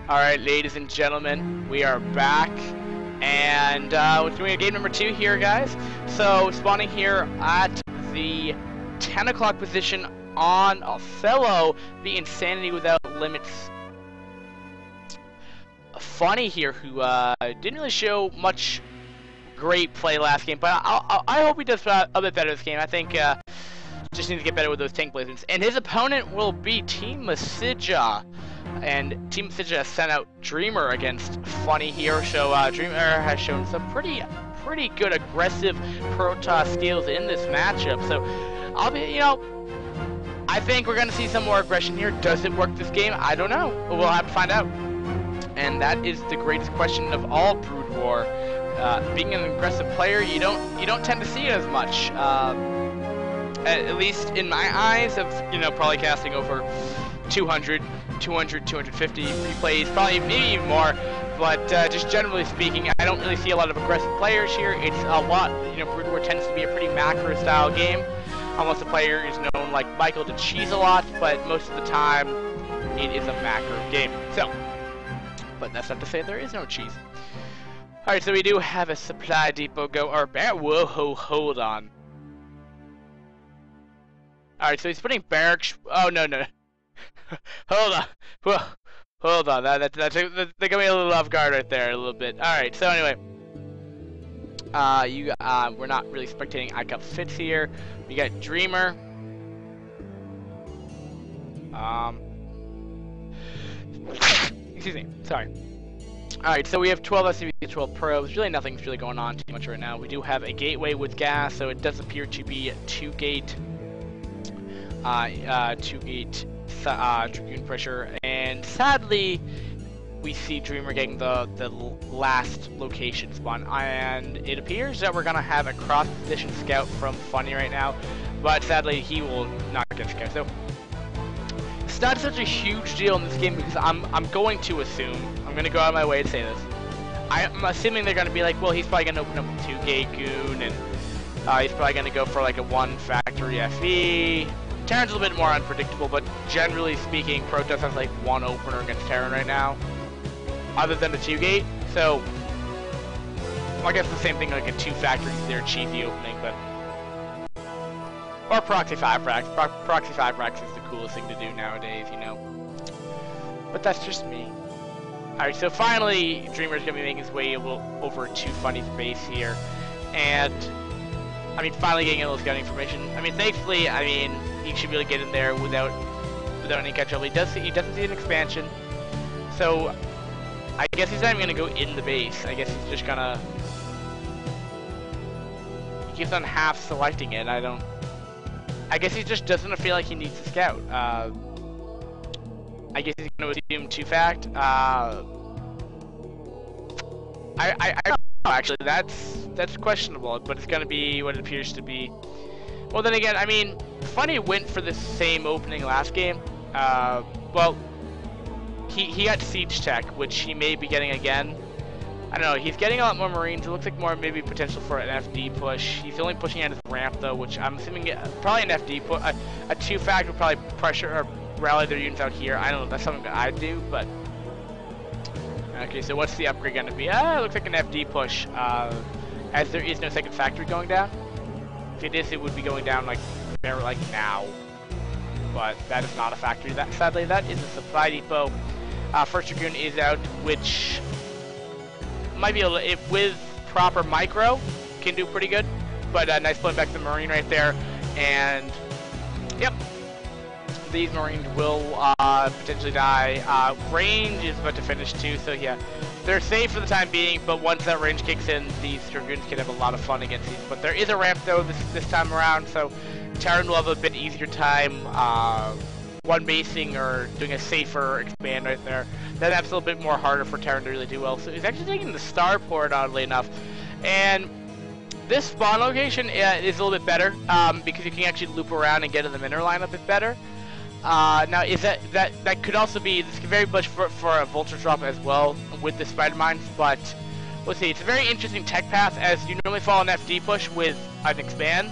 Alright, ladies and gentlemen, we are back, and we're doing a game number 2 here, guys. So, spawning here at the 10 o'clock position on Othello, the Insanity Without Limits Funny here, who didn't really show much great play last game, but I hope he does a bit better this game. I think just needs to get better with those tank placements. And his opponent will be Team mSj. And Team mSj sent out Dreamer against Funny here, so Dreamer has shown some pretty good aggressive Protoss skills in this matchup. So I'll be, I think we're gonna see some more aggression here. Does it work this game? I don't know. We'll have to find out. And that is the greatest question of all Brood War. Being an aggressive player, you don't tend to see it as much. At least in my eyes, of probably casting over 200, 250 replays, probably maybe even more, but just generally speaking, I don't really see a lot of aggressive players here. It's a lot, Brood War tends to be a pretty macro style game. Almost the player is known like Michael to cheese a lot, but most of the time, it is a macro game. So, but that's not to say there is no cheese. Alright, so we do have a supply depot go, or whoa, hold on. Alright, so he's putting barracks, oh no. Hold on. Whoa. Hold on. They got me a little off guard right there, a little bit. Alright, so anyway. We're not really spectating iwL fits here. We got Dreamer. Excuse me. Sorry. Alright, so we have 12 SCV, 12 probes. Really nothing's really going on too much right now. We do have a gateway with gas, so it does appear to be a 2-gate. 2-gate Dragoon pressure, and sadly we see Dreamer getting the last location spawn, and it appears that we're gonna have a cross position scout from Funny right now, but sadly he will not get scout. So it's not such a huge deal in this game, because I'm going to assume, I'm gonna go out of my way to say this, I'm assuming they're gonna be like, well, he's probably gonna open up a 2-gate goon, and he's probably gonna go for like a 1 factory FE. Terran's a little bit more unpredictable, but generally speaking, Protoss has like 1 opener against Terran right now, other than the 2-gate. So, I guess the same thing, like a 2 factory is their cheesy opening, but or proxy 5 racks. Proxy 5 racks is the coolest thing to do nowadays, But that's just me. Alright, so finally, Dreamer's gonna be making his way over to Funny's base here, and finally getting a little scouting information. Thankfully, he should be able to get in there without any catch-up. He doesn't see an expansion, so I guess he's not even gonna go in the base. I guess he's just gonna. He keeps on half selecting it. I guess he just doesn't feel like he needs to scout. I guess he's gonna assume 2-fact. I don't know, actually, that's questionable, but it's gonna be what it appears to be. Well, then again, Funny went for the same opening last game. Well, he got Siege Tech, which he may be getting again. I don't know, he's getting a lot more Marines. It looks like more maybe potential for an FD push. He's only pushing at his ramp, though, which I'm assuming probably an FD push. A 2-fact would probably pressure or rally their units out here. I don't know, that's something that I'd do, but... Okay, so what's the upgrade going to be? It looks like an FD push, as there is no second factory going down. If it is, it would be going down like now, but that is not a factory. Sadly, that is a supply depot. First Dragoon is out, which might be with proper micro can do pretty good. But nice pulling back the Marine right there, and yep, these Marines will potentially die. Range is about to finish too, so yeah, they're safe for the time being, but once that range kicks in, these Dragoons can have a lot of fun against these. But there is a ramp though this time around, so Terran will have a bit easier time one basing or doing a safer expand right there. That's a little bit more harder for Terran to really do well. So he's actually taking the starport, oddly enough, and this spawn location is a little bit better because you can actually loop around and get in the mineral line a bit better. Now, is that could also be, this could very much for a Vulture drop as well with the Spider Mines, but let's see, it's a very interesting tech path, as you normally follow an FD push with an expand,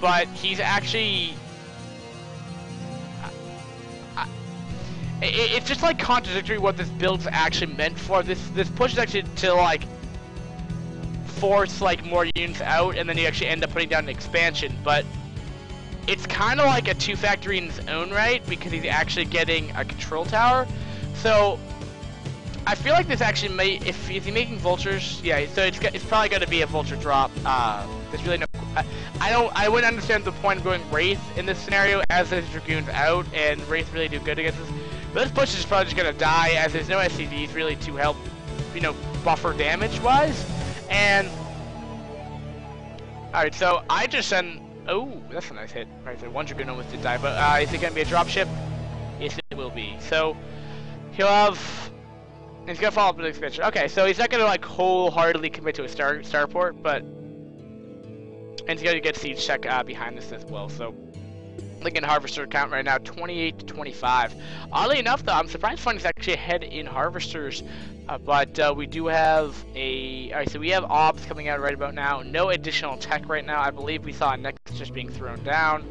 but he's actually, It's just like contradictory what this build's actually meant for. This push is actually to like force like more units out, and then you actually end up putting down an expansion. But it's kind of like a 2 factory in its own right, because he's actually getting a control tower. So I feel like this actually may, if he's making vultures, yeah. So it's probably going to be a vulture drop. There's really no. I wouldn't understand the point of going Wraith in this scenario, as there's Dragoons out, and Wraith really do good against this. But this push is probably just going to die, as there's no SCVs really to help, you know, buffer damage-wise. And alright, so I just send. Oh, that's a nice hit. Right there, one Dragoon almost did die, but is it going to be a dropship? Yes, it will be. So he'll have. He's going to follow up with an expansion. Okay, so he's not going to like wholeheartedly commit to a starport, but. And he's going to get siege tech behind this as well. So looking at harvester count right now, 28 to 25. Oddly enough, though, I'm surprised Funny's actually ahead in harvesters. But we do have a. Alright, so we have obs coming out right about now. No additional tech right now. I believe we saw a Nexus just being thrown down.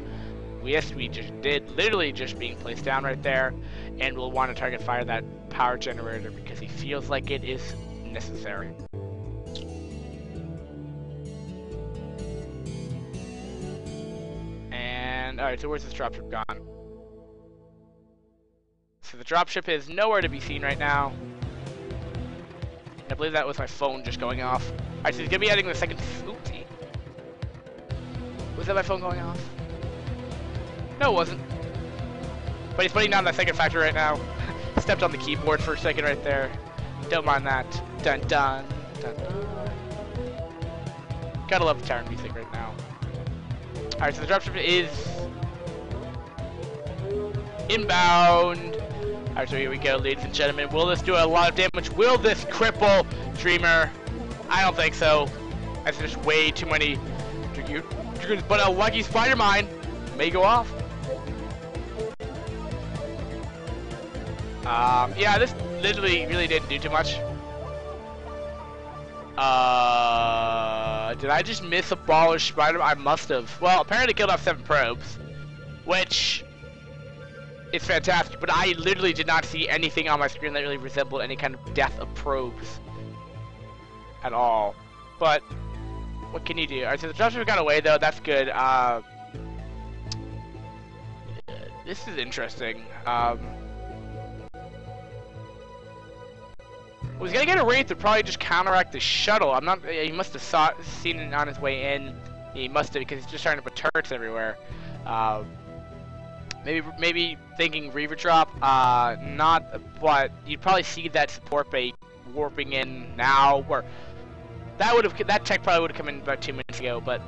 Yes, we just did. Literally just being placed down right there. And we'll want to target fire that power generator because he feels like it is necessary. And alright, so where's this dropship gone? So the dropship is nowhere to be seen right now. I believe that was my phone just going off. Alright, so he's gonna be adding the second. Oopsie. Was that my phone going off? No, it wasn't. But he's putting down that second factory right now. Stepped on the keyboard for a second right there. Don't mind that. Dun dun dun dun. Gotta love the tower music right now. Alright, so the dropship is inbound. Alright, so here we go, ladies and gentlemen. Will this do a lot of damage? Will this cripple Dreamer? I don't think so. That's just way too many Dragoons. But a lucky spider mine may go off. Yeah, this literally really didn't do too much. Did I just miss a baller spider? I must have. Well, apparently killed off 7 probes, which is fantastic, but I literally did not see anything on my screen that really resembled any kind of death of probes at all. But what can you do? Alright, so the dropship got away though, that's good. This is interesting. Was gonna get a Wraith to probably just counteract the shuttle. I'm not. He must have seen it on his way in. He must have, because he's just trying to put turrets everywhere. Maybe thinking Reaver drop. Not. But you'd probably see that support bay warping in now. Where that tech probably would have come in about 2 minutes ago. But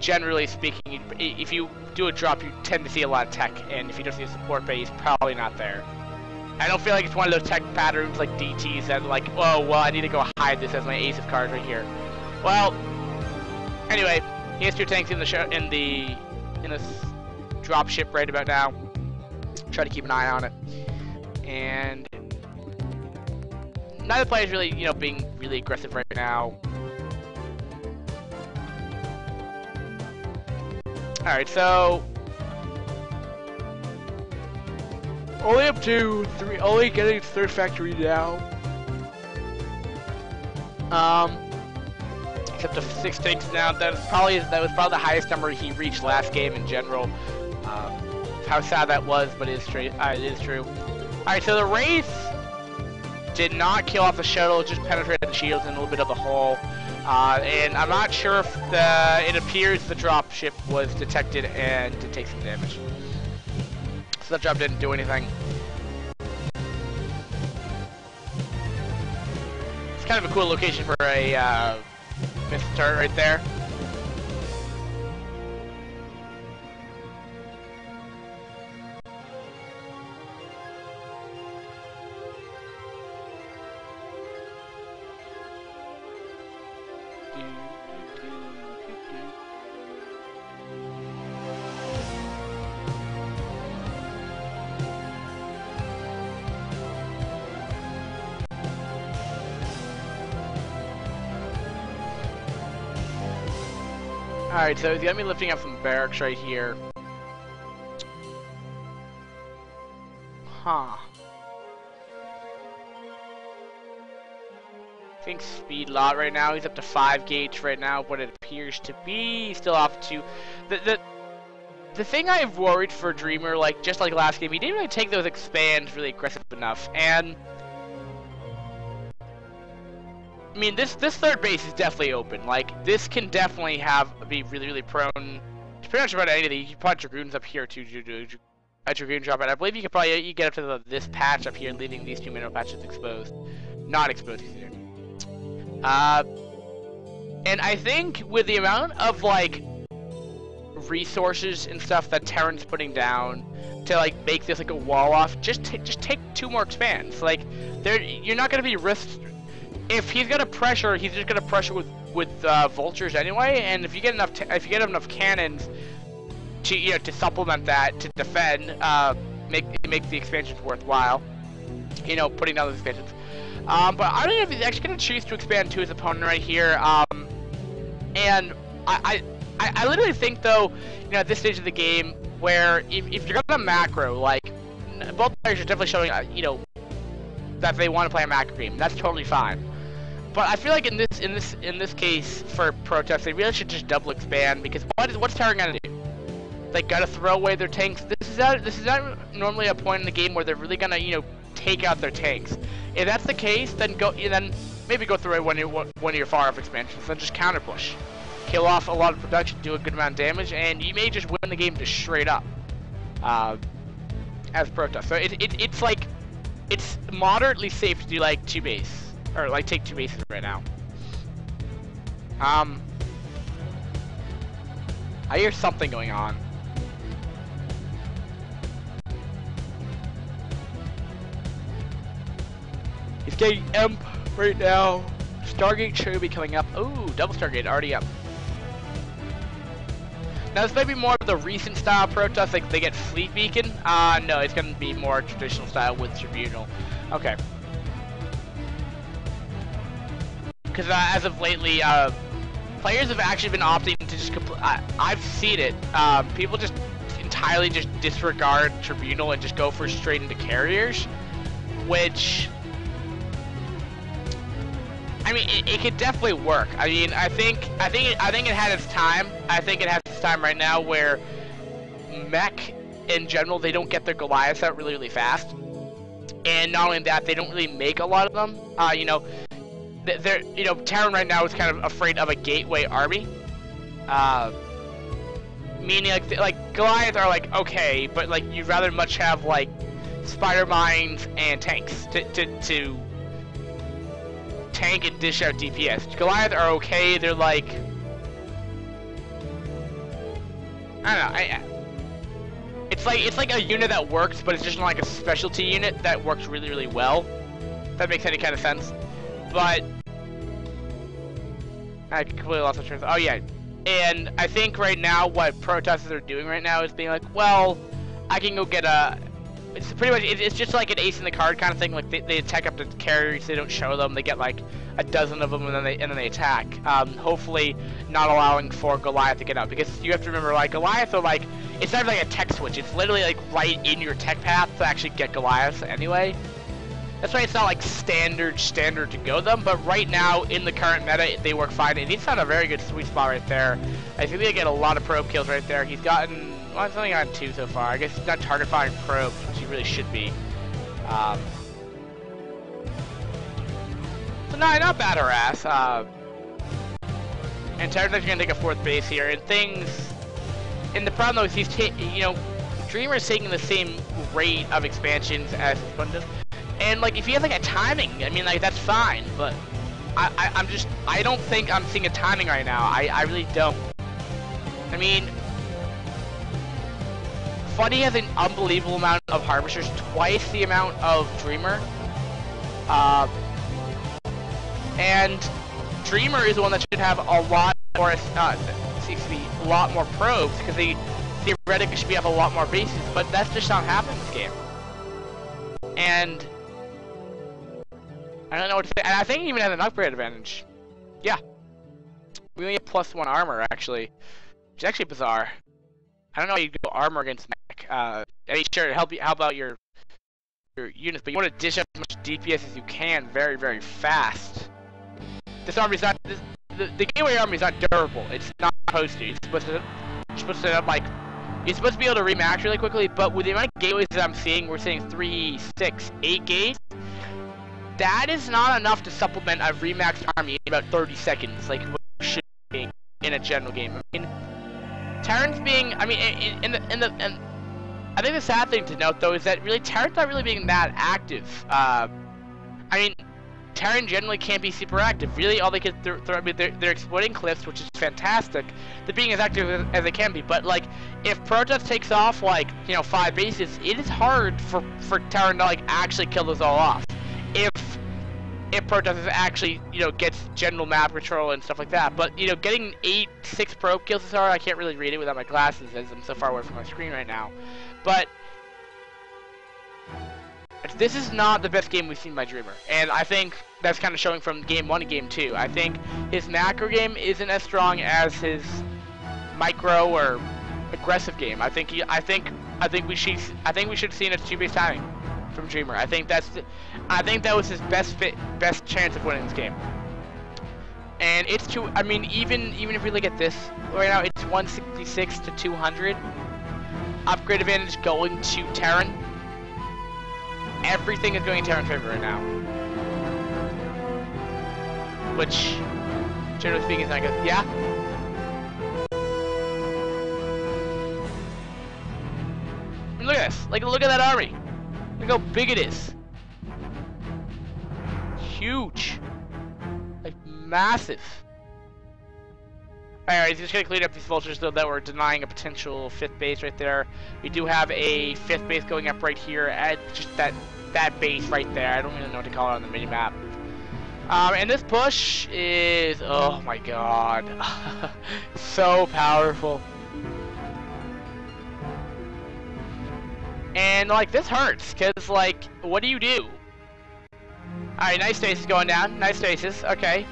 generally speaking, if you do a drop, you tend to see a lot of tech, and if you don't see a support bay, he's probably not there. I don't feel like it's one of those tech patterns like DTs that like, oh well, I need to go hide this as my ace of cards right here. Well, anyway, he has 2 tanks in this drop ship right about now. Try to keep an eye on it, and neither player is really, you know, being really aggressive right now. All right, so. Only up to 3, only getting 3rd factory now. Except to 6 tanks now. That was probably the highest number he reached last game in general. How sad that was, but it is true. Alright, so the Wraith did not kill off the shuttle, just penetrated the shields and a little bit of the hull. And I'm not sure if it appears the dropship was detected and did take some damage. So that drop didn't do anything. It's kind of a cool location for a missile turret right there. Alright, so he's gonna be lifting up some barracks right here. Huh. I think speed lot right now. He's up to 5 gauge right now, but it appears to be still off 2. The thing I've worried for Dreamer, like just like last game, he didn't really take those expands really aggressive enough, and I mean this third base is definitely open. Like this can definitely be really prone. It's pretty much about anything. You can put Dragoons up here too, do a Dragoon drop, and I believe you could probably get up to this patch up here, leaving these 2 mineral patches exposed, not exposed. And I think with the amount of like resources and stuff that Terran's putting down to like make this like a wall off, just take 2 more expands. Like you're not gonna be risked. If he's gonna pressure, he's just gonna pressure with vultures anyway. And if you get enough cannons to to supplement that to defend, make the expansions worthwhile. Putting down those expansions. But I don't know if he's actually gonna choose to expand to his opponent right here. And I literally think though, at this stage of the game, where if you're gonna macro, like both players are definitely showing, that they want to play a macro game. That's totally fine. But I feel like in this case for Protest, they really should just double expand, because what's Terran gonna do? They gotta throw away their tanks. This is not normally a point in the game where they're really gonna take out their tanks. If that's the case, then maybe go through one of your far off expansions, then just counter push. Kill off a lot of production, do a good amount of damage, and you may just win the game just straight up. As Protest. So it's like, it's moderately safe to do like 2 base, or like take 2 bases right now. I hear something going on. He's getting Imp right now. Stargate should be coming up. Ooh, double Stargate already up. Now this might be more of the recent style Protest, like they get Fleet Beacon. No, it's gonna be more traditional style with Tribunal. Okay. Because as of lately, players have actually been opting to just I've seen it. People just entirely just disregard Tribunal and just go for straight into carriers, which, I mean, it could definitely work. I mean, I think it had its time. I think it has its time right now where mech in general, they don't get their Goliaths out really fast, and not only that, they don't really make a lot of them. Terran right now is kind of afraid of a gateway army. Meaning like Goliaths are like okay, but like you'd rather much have like spider mines and tanks to tank and dish out DPS. Goliath are okay. They're like, I don't know. It's like a unit that works, but it's just not like a specialty unit that works really well. If that makes any kind of sense. But I completely lost my train of thought. Oh yeah, and I think right now what protesters are doing right now is being like, well, I can go get a. It's pretty much, it's just like an ace in the card kind of thing. Like they attack up the carriers, they don't show them, they get like a dozen of them, and then they attack. Hopefully not allowing for Goliath to get out, because you have to remember, like Goliath are like, it's not like a tech switch. It's literally like right in your tech path to actually get Goliath anyway. That's why it's not like standard to go them. But right now in the current meta, they work fine, and he's found a very good sweet spot right there. I think they get a lot of probe kills right there. He's gotten. Well, it's only gotten 2 so far. I guess he's not target firing probes, which he really should be. So not bad harass. And Terran's actually gonna take a 4th base here, and things. And the problem though is he's Dreamer's taking the same rate of expansions as his opponent does. And like if he has like a timing, I mean like that's fine, but I don't think I'm seeing a timing right now. I really don't. I mean, Funny has an unbelievable amount of Harvesters, twice the amount of Dreamer. And Dreamer is the one that should have a lot more, a lot more probes, because they theoretically should be have a lot more bases, but that's just not happening in this game. And I don't know what to say. And I think he even has an upgrade advantage. Yeah. We only have +1 armor, actually. Which is actually bizarre. I don't know how you go armor against mech. Sure, help out your your units, but you want to dish up as much DPS as you can very, very fast. This army's not, the Gateway army is not durable. It's not supposed to. You're supposed to set up, like, you're supposed to be able to remax really quickly, but with the amount of gateways that I'm seeing, we're seeing 3, 6, 8 gates. That is not enough to supplement a remaxed army in about 30 seconds, like what should be in a general game. I mean, Terran's being, I mean, and I think the sad thing to note though is that really Terran's not really being that active. I mean, Terran generally can't be super active. Really, all they can I mean, they're exploiting cliffs, which is fantastic. They're being as active as they can be, but like, if Protoss takes off like, you know, 5 bases, it is hard for Terran to like actually kill those all off. If Protoss actually, you know, gets general map control and stuff like that. But, you know, getting 6 probe kills this hour, I can't really read it without my glasses as I'm so far away from my screen right now. But this is not the best game we've seen by Dreamer. And I think that's kind of showing from game 1 to game 2. I think his macro game isn't as strong as his micro or aggressive game. I think we should have seen a 2-base timing from Dreamer. I think that was his best chance of winning this game. And it's too. I mean, even if we look at this right now, it's 166 to 200. Upgrade advantage going to Terran. Everything is going in Terran's favor right now, which, generally speaking, is not good. Yeah. I mean, look at this. Like, look at that army. Look how big it is. Huge. Like, massive. Alright, he's just gonna clean up these vultures though that were denying a potential 5th base right there. We do have a 5th base going up right here at just that base right there. I don't even know what to call it on the mini-map. And this push is, oh my god. So powerful. And, like, this hurts, because, like, what do you do? Alright, nice stasis going down. Nice stasis. Okay.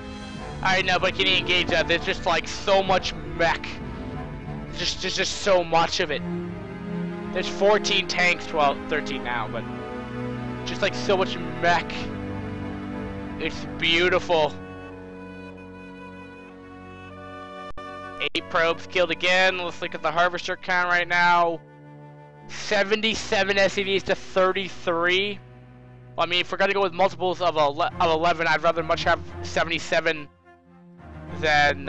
Alright, no, but can you engage that? There's just, like, so much mech. There's just so much of it. There's 14 tanks. Well, 13 now, but just, like, so much mech. It's beautiful. 8 probes killed again. Let's look at the harvester count right now. 77 SCVs to 33. Well, I mean, if we're gonna go with multiples of 11, I'd rather much have 77 than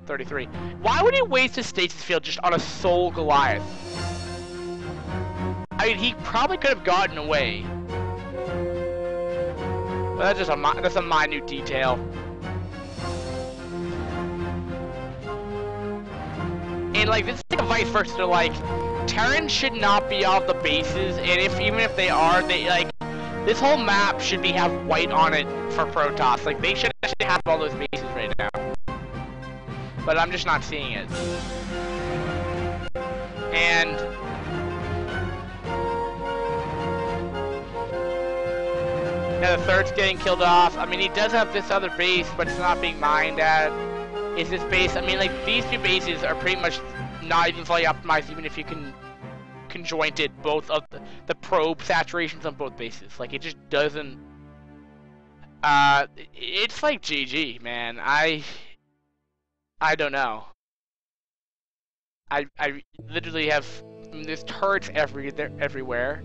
33. Why would he waste his stasis field just on a sole Goliath? I mean, he probably could have gotten away. But that's a minute detail. And like, this is like a vice versa. Like, Terran should not be off the bases, and even if they are, they like, this whole map should have white on it for Protoss. Like, they should actually have all those bases right now. But I'm just not seeing it. And yeah, the third's getting killed off. I mean, he does have this other base, but it's not being mined at. Is this base? I mean, like, these 2 bases are pretty much not even fully optimized, even if you can conjointed both of the probe saturations on both bases. Like, it just doesn't. It's like GG, man. I don't know. I literally have, I mean, there's turrets everywhere.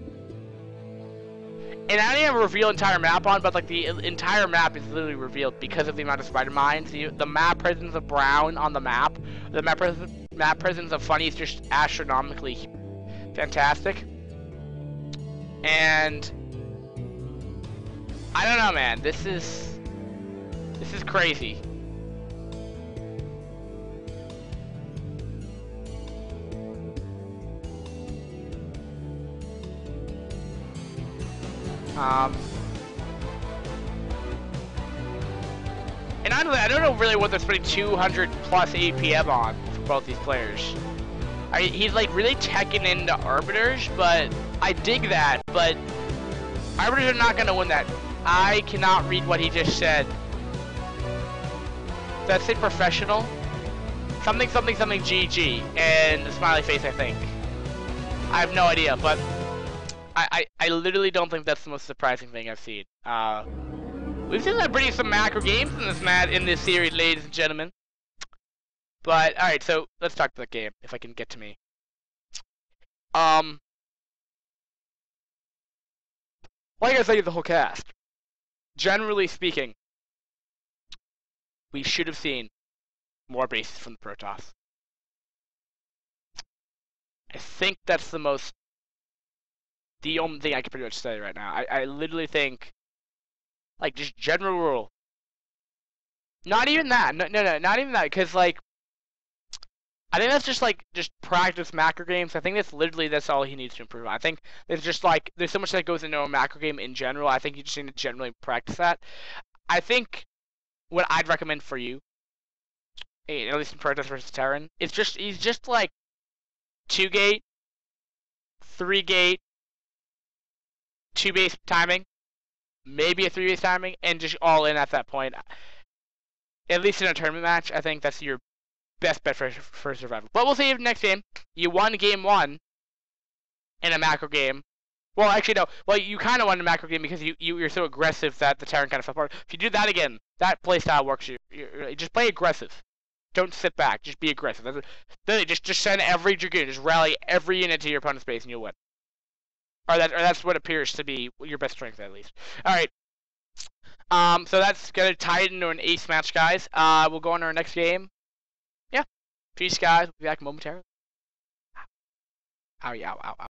And I don't have a reveal entire map on, but like the entire map is literally revealed because of the amount of spider mines. The map presence of brown on the map, the map presence of funny is just astronomically fantastic. And I don't know, man. This is crazy. And I don't know really what they're spending 200 plus APM on for both these players. He's like really teching into Arbiters, but I dig that, but Arbiters are not going to win that. I cannot read what he just said. Did that say professional? Something GG, and a smiley face, I think. I have no idea, but I literally don't think that's the most surprising thing I've seen. We've seen some macro games in this series, ladies and gentlemen. But all right, so let's talk about the game if I can get to me. Like I said, the whole cast. Generally speaking, we should have seen more bases from the Protoss. I think that's the only thing I can pretty much say right now. I literally think, like, just general rule. Not even that. No, not even that. Because, like, I think that's just practice macro games. I think that's all he needs to improve on. I think there's so much that goes into a macro game in general. I think you just need to generally practice that. I think what I'd recommend for you, at least in Protoss versus Terran, he's just like 2-gate, 3-gate, 2-base timing, maybe a 3-base timing, and just all in at that point. At least in a tournament match, I think that's your best bet for survival. But we'll see if next game you won game 1 in a macro game. Well, actually no. Well, you kind of won a macro game because you're so aggressive that the Terran kind of fell apart. If you do that again, that playstyle works. You just play aggressive. Don't sit back. Just be aggressive. Literally, just send every Dragoon. Just rally every unit to your opponent's base and you'll win. Or that's what appears to be your best strength, at least. All right. So that's gonna tie it into an ace match, guys. We'll go on to our next game. Yeah. Peace, guys. We'll be back momentarily. Ow, ow, ow, ow.